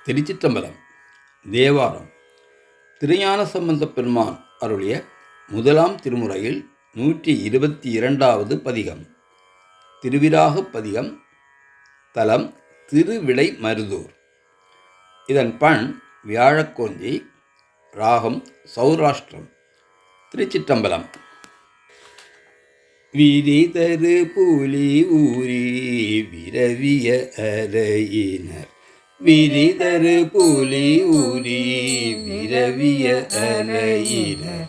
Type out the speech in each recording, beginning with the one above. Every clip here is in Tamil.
திருச்சிற்றம்பலம். தேவாரம். திருஞான சம்பந்தப் பெருமான் அருளிய முதலாம் திருமுறையில் 122வது பதிகம். திருவிராகப் பதிகம். தலம் திருவிடை மருதூர். இதன் பண் வியாழக்கோஞ்சி. ராகம் சௌராஷ்டிரம். திருச்சிற்றம்பலம். விரிதரு புலி ஊரி விரவிய அலையினர், விரிதரு புலி ஊரி விரவிய அலையினர்,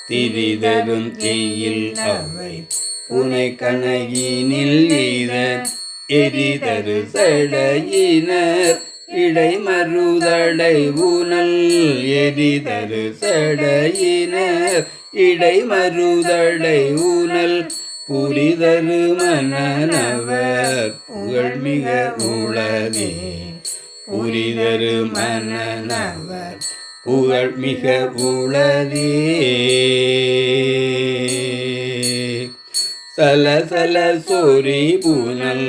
திரிதரும் செய்யில் அவை புனை கனகினில் எய்தர், எரிதரு சடையினர் இடைமருதடை ஊனல், எரிதரு சடையினர் இடைமருதடை ஊனல், புரிதரு மன்னனவர் புகழ்மிக உளதே, புரிதரு மன்னனவர் புகழ்மிக உளதே. சலசல சோரி பூனல்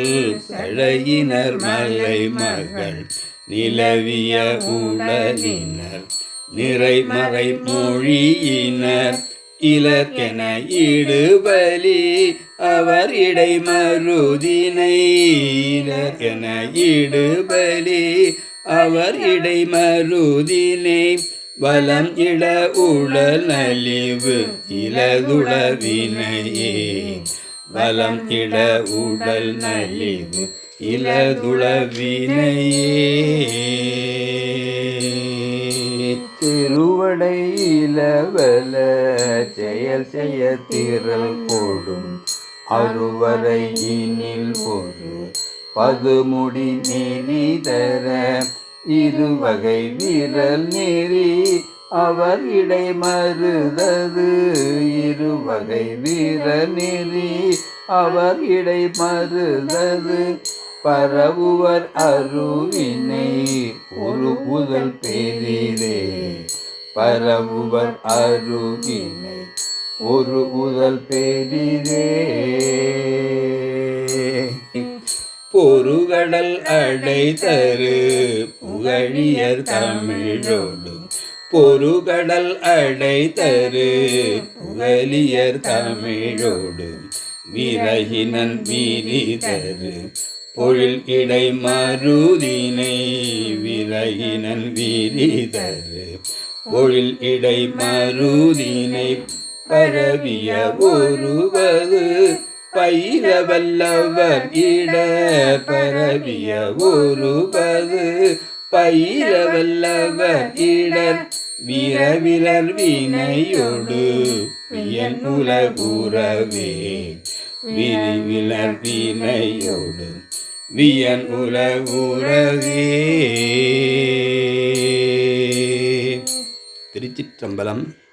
சடையினர் மலை மகள், நிலவிய உடலினர் நிறைமறை மொழியினர், இலக்கென இடுபலி அவர் இடைமருதினை, இலக்கென இடுபலி அவர் இடைமருதினை, வலம் இட உடல் நலிவு இலதுளவினையே, வலம் இட உடல் நலிவு இலதுளவினையே. திருவடை இலவல செயல் செய்ய திரள் போடும், அருவரை இனில் ஒரு பதுமுடி நெறி தர, இருவகை விரல் நெறி அவர் இடைமருதது, இருவகை விரல் நெறி அவர் இடைமருதது, பரவுவர் அருவினை ஒரு முதல் பெரிதே, பரவுவர் அருவினை ஒரு முதல் பெரிதே. பொருகடல் அடைதரு புகழியர் தமிழோடு, பொருகடல் அடைதரு புகழியர் தமிழோடு, விரகினன் விரிதரு பொழில் இடை மருதினை, விரகினன் விரிதரு பொழில் இடை மருதினை, பரவிய ஒருவது பயிர வல்லவர் இட, பரவிய ஒருவது பயிர வல்லவர் இடர், விரவிலர் வினையோடு வியன் உலகுறவே, விரிவிலர் வினையோடு வியன் உலகுறவே. திருச்சிற்றம்பலம்.